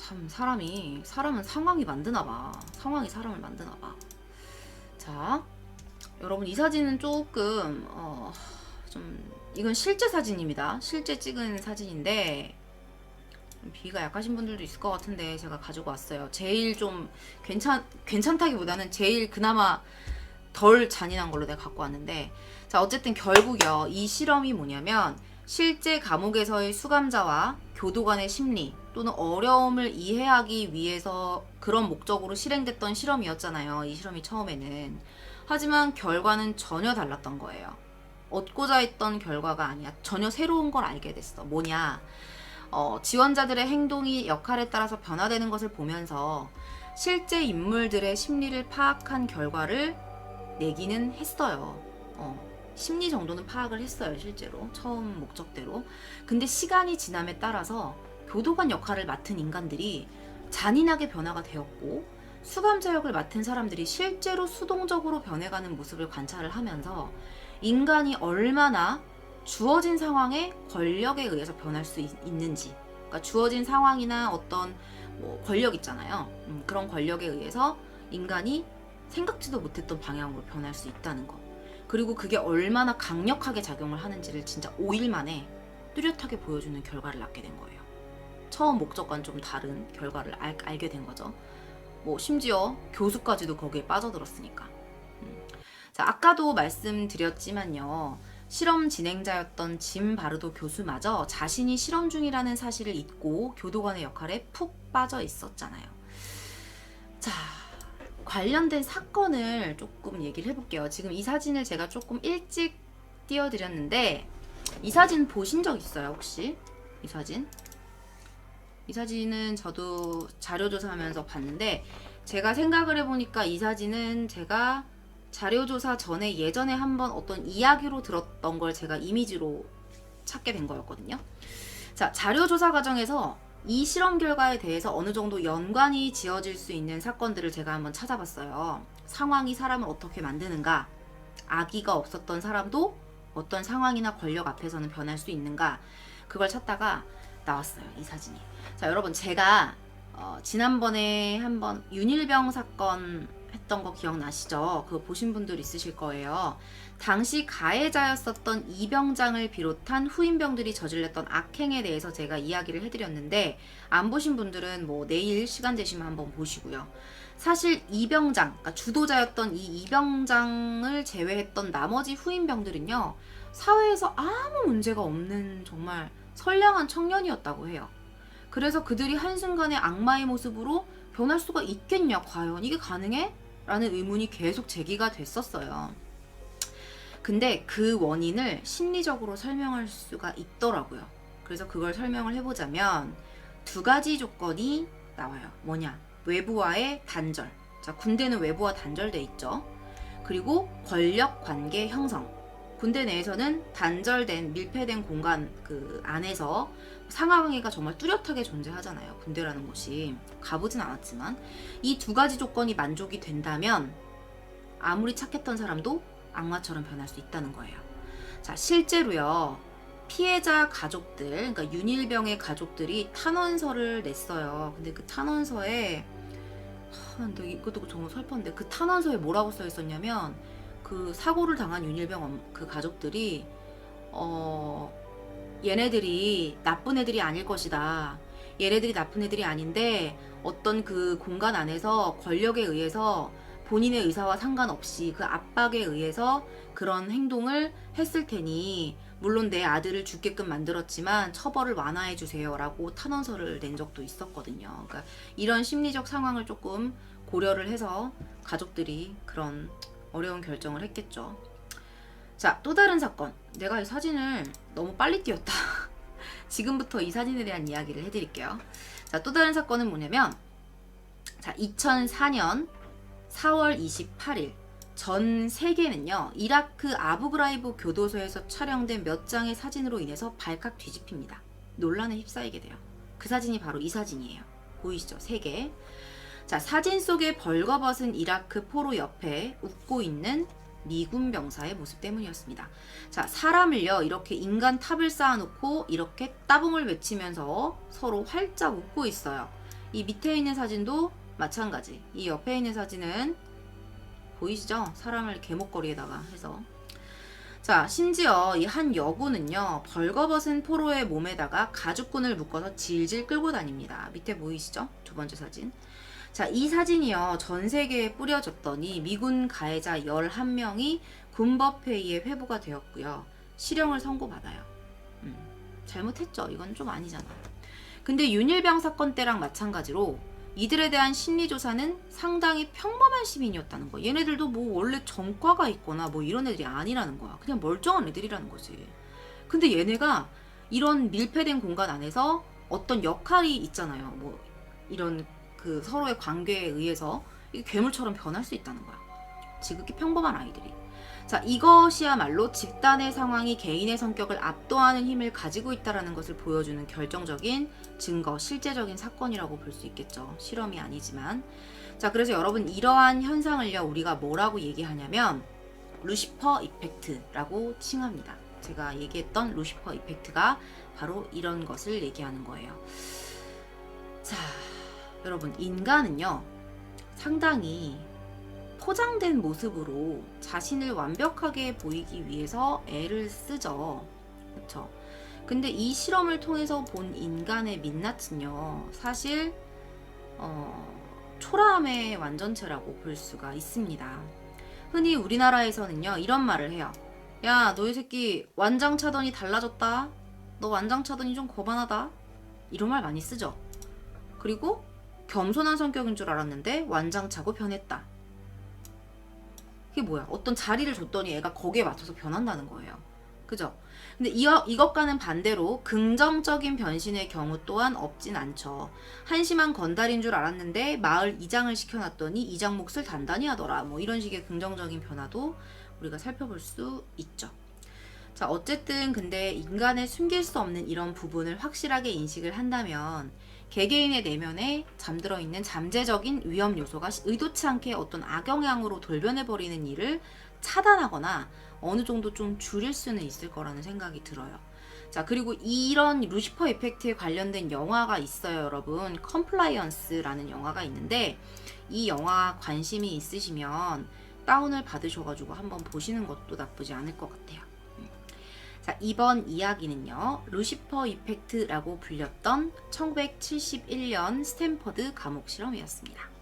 참 사람은 상황이 만드나 봐. 상황이 사람을 만드나 봐. 자, 여러분 이 사진은 조금 좀 이건 실제 사진입니다. 실제 찍은 사진인데 비위가 약하신 분들도 있을 것 같은데 제가 가지고 왔어요. 제일 좀 괜찮다기보다는 제일 그나마 덜 잔인한 걸로 내가 갖고 왔는데, 자 어쨌든 결국요 이 실험이 뭐냐면 실제 감옥에서의 수감자와 교도관의 심리 또는 어려움을 이해하기 위해서 그런 목적으로 실행됐던 실험이었잖아요. 이 실험이 처음에는. 하지만 결과는 전혀 달랐던 거예요. 얻고자 했던 결과가 아니야. 전혀 새로운 걸 알게 됐어. 뭐냐, 지원자들의 행동이 역할에 따라서 변화되는 것을 보면서 실제 인물들의 심리를 파악한 결과를 내기는 했어요. 심리 정도는 파악을 했어요. 실제로 처음 목적대로. 근데 시간이 지남에 따라서 교도관 역할을 맡은 인간들이 잔인하게 변화가 되었고, 수감자 역을 맡은 사람들이 실제로 수동적으로 변해가는 모습을 관찰을 하면서 인간이 얼마나 주어진 상황에 권력에 의해서 변할 수 있는지, 그러니까 주어진 상황이나 어떤 뭐 권력 있잖아요. 그런 권력에 의해서 인간이 생각지도 못했던 방향으로 변할 수 있다는 것. 그리고 그게 얼마나 강력하게 작용을 하는지를 진짜 5일 만에 뚜렷하게 보여주는 결과를 낳게 된 거예요. 처음 목적과는 좀 다른 결과를 알게 된 거죠. 뭐 심지어 교수까지도 거기에 빠져들었으니까. 자, 아까도 말씀드렸지만요. 실험 진행자였던 짐 바르도 교수마저 자신이 실험 중이라는 사실을 잊고 교도관의 역할에 푹 빠져 있었잖아요. 자, 관련된 사건을 조금 얘기를 해볼게요. 지금 이 사진을 제가 조금 일찍 띄워드렸는데 이 사진 보신 적 있어요, 혹시? 이 사진? 이 사진은 저도 자료조사하면서 봤는데, 제가 생각을 해보니까 이 사진은 제가 자료조사 전에 예전에 한번 어떤 이야기로 들었던 걸 제가 이미지로 찾게 된 거였거든요. 자, 자료조사 과정에서 이 실험 결과에 대해서 어느 정도 연관이 지어질 수 있는 사건들을 제가 한번 찾아봤어요. 상황이 사람을 어떻게 만드는가, 악의가 없었던 사람도 어떤 상황이나 권력 앞에서는 변할 수 있는가, 그걸 찾다가 나왔어요, 이 사진이. 자, 여러분 제가 지난번에 한번 윤일병 사건 했던 거 기억나시죠? 그거 보신 분들 있으실 거예요. 당시 가해자였었던 이병장을 비롯한 후임병들이 저질렀던 악행에 대해서 제가 이야기를 해드렸는데, 안 보신 분들은 뭐 내일 시간 되시면 한번 보시고요. 사실 이병장, 그러니까 주도자였던 이 이병장을 제외했던 나머지 후임병들은요, 사회에서 아무 문제가 없는 정말 선량한 청년이었다고 해요. 그래서 그들이 한순간에 악마의 모습으로 변할 수가 있겠냐, 과연 이게 가능해? 라는 의문이 계속 제기가 됐었어요. 근데 그 원인을 심리적으로 설명할 수가 있더라고요. 그래서 그걸 설명을 해보자면 두 가지 조건이 나와요. 뭐냐? 외부와의 단절. 자, 군대는 외부와 단절돼 있죠. 그리고 권력 관계 형성. 군대 내에서는 단절된 밀폐된 공간 그 안에서 상하관계가 정말 뚜렷하게 존재하잖아요. 군대라는 곳이. 가보진 않았지만 이 두 가지 조건이 만족이 된다면 아무리 착했던 사람도 악마처럼 변할 수 있다는 거예요. 자, 실제로요, 피해자 가족들, 그러니까 윤일병의 가족들이 탄원서를 냈어요. 근데 그 탄원서에 근데 이것도 정말 슬펐는데, 그 탄원서에 뭐라고 써 있었냐면, 그 사고를 당한 윤일병 그 가족들이 얘네들이 나쁜 애들이 아닐 것이다. 얘네들이 나쁜 애들이 아닌데 어떤 그 공간 안에서 권력에 의해서 본인의 의사와 상관없이 그 압박에 의해서 그런 행동을 했을 테니 물론 내 아들을 죽게끔 만들었지만 처벌을 완화해 주세요 라고 탄원서를 낸 적도 있었거든요. 그러니까 이런 심리적 상황을 조금 고려를 해서 가족들이 그런 어려운 결정을 했겠죠. 자, 또 다른 사건. 내가 이 사진을 너무 빨리 띄웠다. 지금부터 이 사진에 대한 이야기를 해드릴게요. 자, 또 다른 사건은 뭐냐면, 자, 2004년 4월 28일 전 세계는요, 이라크 아부그라이브 교도소에서 촬영된 몇 장의 사진으로 인해서 발칵 뒤집힙니다. 논란에 휩싸이게 돼요. 그 사진이 바로 이 사진이에요. 보이시죠? 3개. 자, 사진 속에 벌거벗은 이라크 포로 옆에 웃고 있는 미군 병사의 모습 때문이었습니다. 자, 사람을요, 이렇게 인간 탑을 쌓아놓고 이렇게 따봉을 외치면서 서로 활짝 웃고 있어요. 이 밑에 있는 사진도 마찬가지. 이 옆에 있는 사진은 보이시죠? 사람을 개목걸이에다가 해서. 자, 심지어 이 한 여군은요, 벌거벗은 포로의 몸에다가 가죽끈을 묶어서 질질 끌고 다닙니다. 밑에 보이시죠? 두 번째 사진. 자, 이 사진이요, 전 세계에 뿌려졌더니 미군 가해자 11명이 군법회의에 회부가 되었고요. 실형을 선고받아요. 잘못했죠? 이건 좀 아니잖아. 근데 윤일병 사건 때랑 마찬가지로 이들에 대한 심리조사는 상당히 평범한 시민이었다는 거야. 얘네들도 뭐 원래 전과가 있거나 뭐 이런 애들이 아니라는 거야. 그냥 멀쩡한 애들이라는 거지. 근데 얘네가 이런 밀폐된 공간 안에서 어떤 역할이 있잖아요. 뭐 이런 그 서로의 관계에 의해서 이게 괴물처럼 변할 수 있다는 거야. 지극히 평범한 아이들이. 자, 이것이야말로 집단의 상황이 개인의 성격을 압도하는 힘을 가지고 있다는 것을 보여주는 결정적인 증거, 실제적인 사건이라고 볼 수 있겠죠. 실험이 아니지만. 자, 그래서 여러분 이러한 현상을요, 우리가 뭐라고 얘기하냐면 루시퍼 이펙트라고 칭합니다. 제가 얘기했던 루시퍼 이펙트가 바로 이런 것을 얘기하는 거예요. 자, 여러분 인간은요, 상당히 포장된 모습으로 자신을 완벽하게 보이기 위해서 애를 쓰죠. 그쵸? 근데 이 실험을 통해서 본 인간의 민낯은요, 사실 초라함의 완전체라고 볼 수가 있습니다. 흔히 우리나라에서는요, 이런 말을 해요. 야, 너 이 새끼 완장 차더니 달라졌다. 너 완장 차더니 좀 거만하다. 이런 말 많이 쓰죠. 그리고 겸손한 성격인 줄 알았는데 완장 차고 변했다. 그게 뭐야? 어떤 자리를 줬더니 애가 거기에 맞춰서 변한다는 거예요. 그죠? 근데 이것과는 반대로 긍정적인 변신의 경우 또한 없진 않죠. 한심한 건달인 줄 알았는데 마을 이장을 시켜놨더니 이장 몫을 단단히 하더라. 뭐 이런 식의 긍정적인 변화도 우리가 살펴볼 수 있죠. 자, 어쨌든 근데 인간의 숨길 수 없는 이런 부분을 확실하게 인식을 한다면 개개인의 내면에 잠들어 있는 잠재적인 위험 요소가 의도치 않게 어떤 악영향으로 돌변해버리는 일을 차단하거나 어느 정도 좀 줄일 수는 있을 거라는 생각이 들어요. 자, 그리고 이런 루시퍼 이펙트에 관련된 영화가 있어요, 여러분. 컴플라이언스라는 영화가 있는데 이 영화 관심이 있으시면 다운을 받으셔가지고 한번 보시는 것도 나쁘지 않을 것 같아요. 자, 이번 이야기는요, 루시퍼 이펙트라고 불렸던 1971년 스탠퍼드 감옥 실험이었습니다.